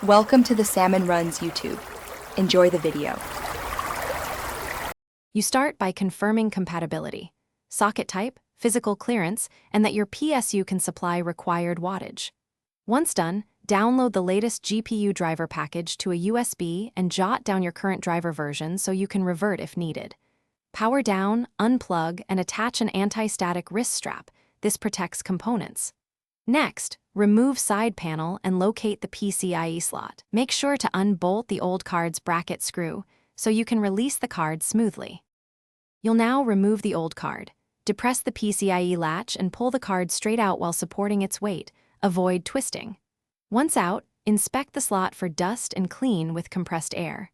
Welcome to the Salmon Runs YouTube. Enjoy the video. You start by confirming compatibility, socket type, physical clearance, and that your PSU can supply required wattage. Once done, download the latest GPU driver package to a USB and jot down your current driver version so you can revert if needed. Power down, unplug, and attach an anti-static wrist strap. This protects components. Next, remove side panel and locate the PCIe slot. Make sure to unbolt the old card's bracket screw so you can release the card smoothly. You'll now remove the old card. Depress the PCIe latch and pull the card straight out while supporting its weight. Avoid twisting. Once out, inspect the slot for dust and clean with compressed air.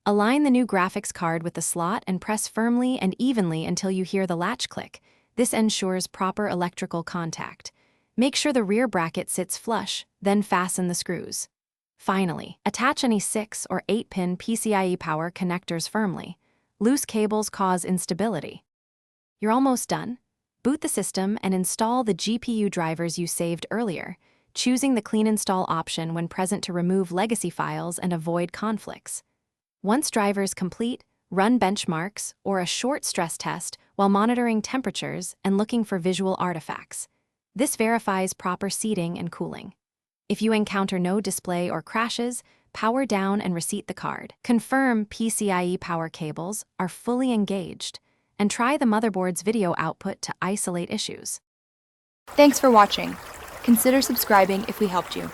Align the new graphics card with the slot and press firmly and evenly until you hear the latch click. This ensures proper electrical contact. Make sure the rear bracket sits flush, then fasten the screws. Finally, attach any 6 or 8-pin PCIe power connectors firmly. Loose cables cause instability. You're almost done. Boot the system and install the GPU drivers you saved earlier, choosing the Clean Install option when present to remove legacy files and avoid conflicts. Once drivers complete, run benchmarks or a short stress test while monitoring temperatures and looking for visual artifacts. This verifies proper seating and cooling. If you encounter no display or crashes, power down and reseat the card. Confirm PCIe power cables are fully engaged, and try the motherboard's video output to isolate issues. Thanks for watching. Consider subscribing if we helped you.